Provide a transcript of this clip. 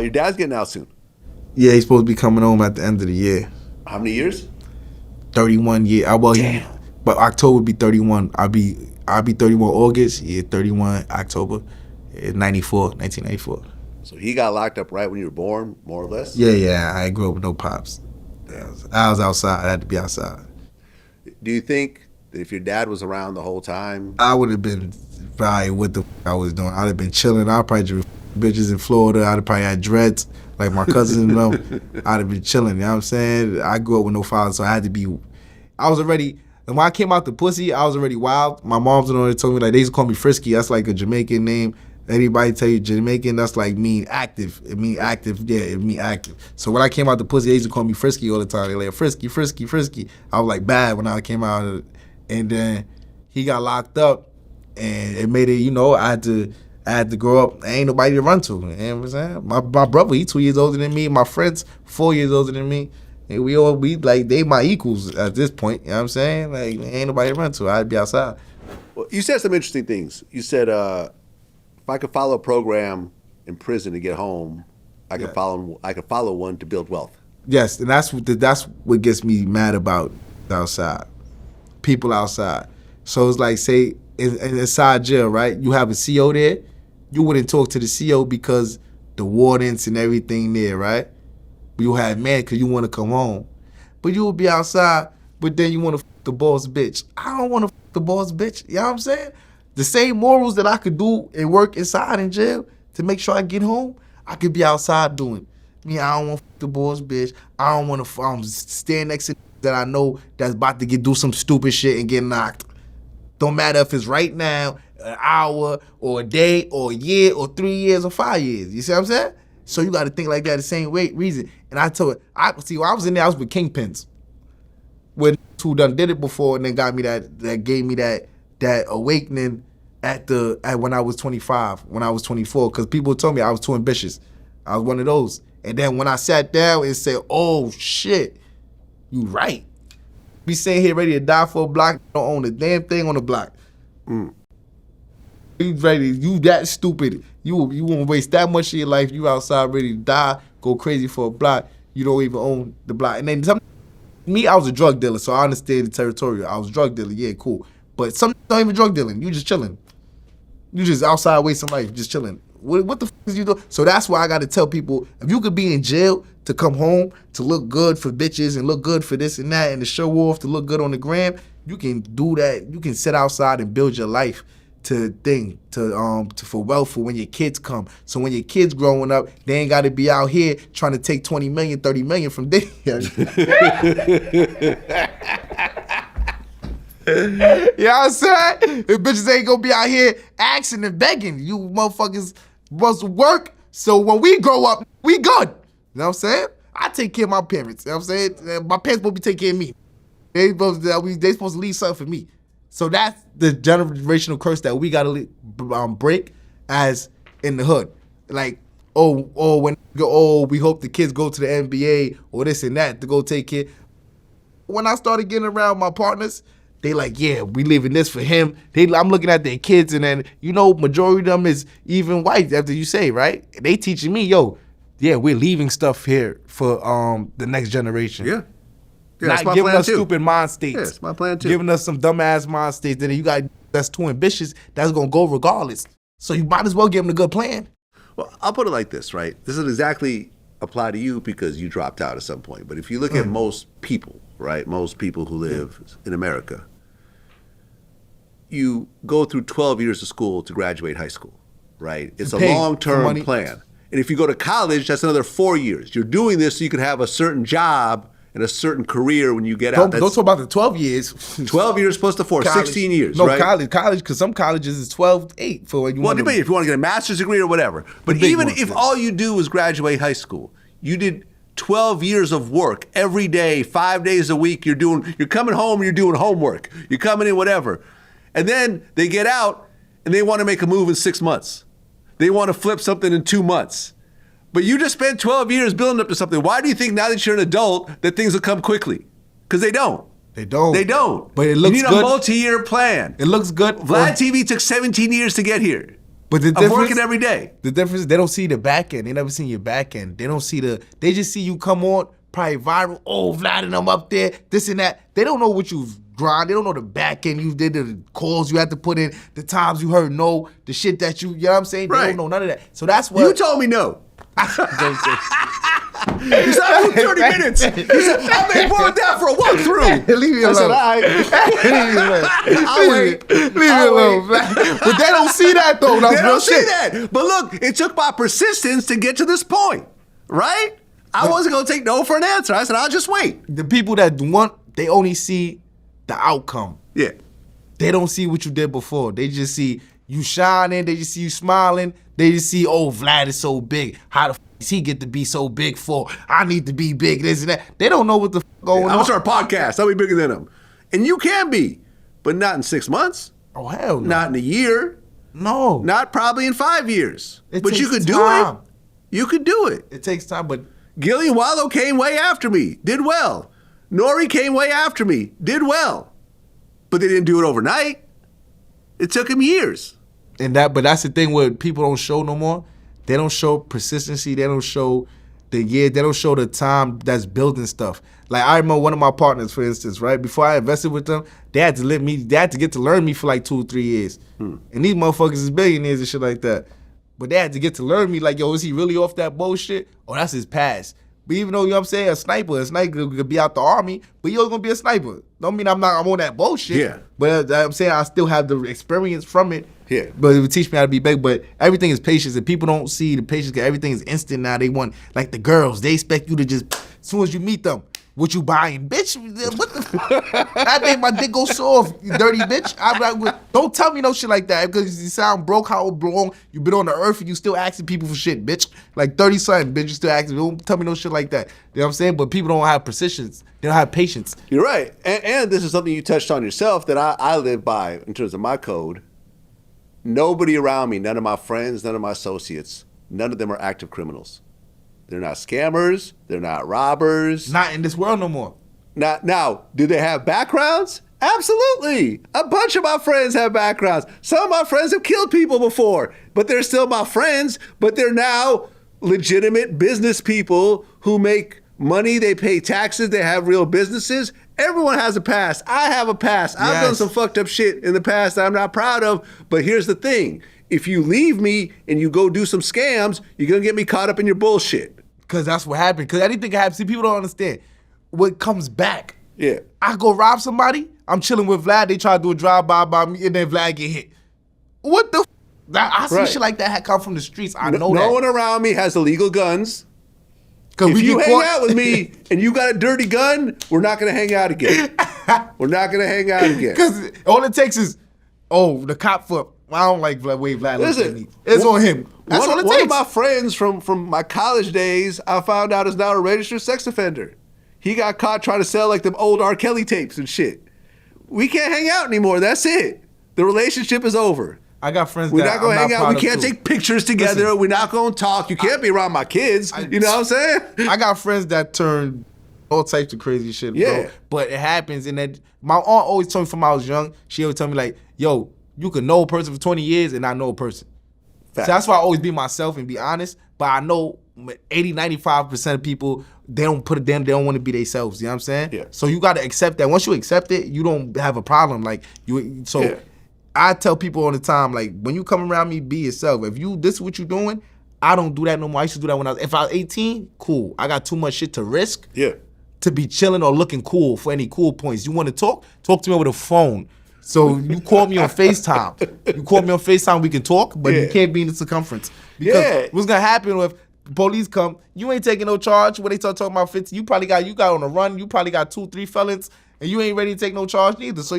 Your dad's getting out soon. Yeah, he's supposed to be coming home at the end of the year. How many years? 31 years. But October be 31. I'll be 31 August. Yeah, 31 October. 1994. So he got locked up right when you were born, more or less? Yeah. I grew up with no pops. I was outside. I had to be outside. Do you think that if your dad was around the whole time? I would have been probably what the I was doing. I'd have been chilling. I'd probably just bitches in Florida. I'd have probably had dreads like my cousins and them. I'd have been chilling. You know what I'm saying? I grew up with no father, so I had to be. I was already. And when I came out the pussy, I was already wild. My mom's already told me, like, they used to call me Frisky. That's like a Jamaican name. Anybody tell you Jamaican, that's like mean active. It mean active, yeah, it mean active. So when I came out the pussy, they used to call me Frisky all the time. They like, Frisky. I was like bad when I came out of it. And then he got locked up, and it made it, you know, I had to grow up. Ain't nobody to run to. You know what I'm saying? My brother, he 2 years older than me. My friends, 4 years older than me. And we like, they my equals at this point. You know what I'm saying? Like, ain't nobody to run to. I'd be outside. Well, you said some interesting things. You said, if I could follow a program in prison to get home, I could follow one to build wealth. Yes, and that's what gets me mad about outside. People outside. So it's like, say, inside jail, right? You have a CO there. You wouldn't talk to the CO because the wardens and everything there, right? You have man because you want to come home. But you will be outside, but then you want to the boss bitch. I don't want to the boss bitch. You know what I'm saying? The same morals that I could do and work inside in jail to make sure I get home, I could be outside doing. I don't want the boss bitch. I don't want to stand next to that I know that's about to do some stupid shit and get knocked. Don't matter if it's right now, an hour, or a day, or a year, or 3 years, or 5 years. You see what I'm saying? So you got to think like that the same reason. And I told her, when I was in there, I was with kingpins. When who done did it before and then got me that gave me that awakening at when I was 25, when I was 24, because people told me I was too ambitious. I was one of those. And then when I sat down and said, oh shit, you right. Be sitting here ready to die for a block, don't own a damn thing on the block. You ready, you that stupid. You won't waste that much of your life. You outside ready to die, go crazy for a block. You don't even own the block. And then me, I was a drug dealer, so I understand the territorial. I was a drug dealer, yeah, cool. But some not even drug dealing. You just chilling. You just outside wasting life, just chilling. What the fuck is you doing? So that's why I got to tell people, if you could be in jail to come home, to look good for bitches and look good for this and that and to show off, to look good on the gram, you can do that. You can sit outside and build your life for wealth for when your kids come. So when your kids growing up, they ain't got to be out here trying to take 20 million, 30 million from them. You know what I'm saying? If bitches ain't gonna be out here asking and begging, you motherfuckers must work. So when we grow up, we good. You know what I'm saying? I take care of my parents. You know what I'm saying? My parents supposed to be taking care of me. They supposed to leave something for me. So that's the generational curse that we gotta break as in the hood. Like, we hope the kids go to the NBA or this and that to go take care. When I started getting around my partners, they like, yeah, we leaving this for him. I'm looking at their kids, and then, majority of them is even white, after you say, right? They teaching me, we're leaving stuff here for the next generation. Yeah. Not giving us stupid mind states. Yeah, it's my plan too. Giving us some dumbass mind states. Then you got that's too ambitious. That's gonna go regardless. So you might as well give them a good plan. Well, I'll put it like this, right? This doesn't exactly apply to you because you dropped out at some point. But if you look at most people, right? Most people who live in America, you go through 12 years of school to graduate high school, right? It's a long-term plan. And if you go to college, that's another 4 years. You're doing this so you can have a certain job and a certain career when you get out. Don't talk about the 12 years. 12 years plus the 4, college. 16 years, no, right? College, because some colleges is 12-8 for when you want to. If you want to get a master's degree or whatever. But even if all you do is graduate high school, you did 12 years of work every day, 5 days a week. You're coming home and you're doing homework. You're coming in, whatever. And then they get out and they want to make a move in 6 months. They want to flip something in 2 months. But you just spent 12 years building up to something. Why do you think now that you're an adult that things will come quickly? Because they don't. They don't. But it looks good. You need a multi-year plan. It looks good. Vlad TV took 17 years to get here. But the I'm working every day. The difference is they don't see the back end. They never seen your back end. They don't see they just see you come on, probably viral. Oh, Vlad and I'm up there, this and that. They don't know what you've grind. They don't know the back end you did, the calls you had to put in, the times you heard no, the shit that you know what I'm saying? They don't know none of that. So that's what. You told me no. He said, I do 30 minutes. He said, I may boil down for a walkthrough. Leave me alone. I said, all right. I'll wait. Leave me alone. But they don't see that, though. They don't see that. But look, it took my persistence to get to this point, right? I wasn't going to take no for an answer. I said, I'll just wait. The people that want, they only see the outcome. Yeah. They don't see what you did before. They just see you shining. They just see you smiling. They just see, oh, Vlad is so big. How the f does he get to be so big for? I need to be big, this and that. They don't know what the f going on. I'm start a podcast. I'll be bigger than him. And you can be, but not in 6 months. Oh, hell no. Not in a year. No. Not probably in 5 years. It but you takes could time. do it. You could do it. It takes time, but Gillian Wallow came way after me. Did well. Nori came way after me. Did well. But they didn't do it overnight. It took him years. But that's the thing where people don't show no more. They don't show persistency. They don't show the year. They don't show the time that's building stuff. Like I remember one of my partners, for instance, right? Before I invested with them, they had to get to learn me for like 2 or 3 years. And these motherfuckers is billionaires and shit like that. But they had to get to learn me like, yo, is he really off that bullshit? Or that's his past. But even though, you know what I'm saying, a sniper could be out the army, but you're going to be a sniper. Don't mean I'm on that bullshit. Yeah. But I'm saying I still have the experience from it. Yeah. But it would teach me how to be big. But everything is patience, and people don't see the patience because everything is instant now. They want, like the girls, they expect you to just, as soon as you meet them, what you buying? Bitch, what the fuck? I made my dick go soft, you dirty bitch. Don't tell me no shit like that because you sound broke, how long you been on the earth and you still asking people for shit, bitch. Like 30-something, bitch, you still asking. Don't tell me no shit like that. You know what I'm saying? But people don't have persistence. They don't have patience. You're right. And this is something you touched on yourself that I live by in terms of my code. Nobody around me, none of my friends, none of my associates, none of them are active criminals. They're not scammers. They're not robbers. Not in this world no more. Now, do they have backgrounds? Absolutely. A bunch of my friends have backgrounds. Some of my friends have killed people before, but they're still my friends. But they're now legitimate business people who make money. They pay taxes. They have real businesses. Everyone has a past. I have a past. I've done some fucked up shit in the past that I'm not proud of. But here's the thing. If you leave me and you go do some scams, you're going to get me caught up in your bullshit. Because that's what happened. Because anything can happen. See, people don't understand. What comes back. Yeah. I go rob somebody. I'm chilling with Vlad. They try to do a drive-by by me, and then Vlad get hit. What the I see shit like that come from the streets. I know that. No one around me has illegal guns. If you hang out with me and you got a dirty gun, we're not going to hang out again. We're not going to hang out again. Because all it takes is, the cop foot. I don't like the way Vlad looks at me. It's on him. That's all it takes. One of my friends from my college days, I found out is now a registered sex offender. He got caught trying to sell like them old R. Kelly tapes and shit. We can't hang out anymore. That's it. The relationship is over. I got friends We're not going to hang out. We can't take pictures together. Listen, we're not going to talk. You can't be around my kids. You know what I'm saying? I got friends that turn all types of crazy shit, bro. But it happens. And that my aunt always told me from when I was young, she always tell me like, yo, you can know a person for 20 years and not know a person. So that's why I always be myself and be honest. But I know 80, 95% of people, they don't want to be themselves. You know what I'm saying? Yeah. So you got to accept that. Once you accept it, you don't have a problem. I tell people all the time, like, when you come around me, be yourself. If this is what you're doing, I don't do that no more. I used to do that if I was 18, cool. I got too much shit to risk to be chilling or looking cool for any cool points. You want to talk to me over the phone. So you call me on FaceTime. We can talk, but you can't be in the circumference. Because what's going to happen if police come, you ain't taking no charge. When they start talking about 50, you got on the run, you probably got 2, 3 felons, and you ain't ready to take no charge neither. So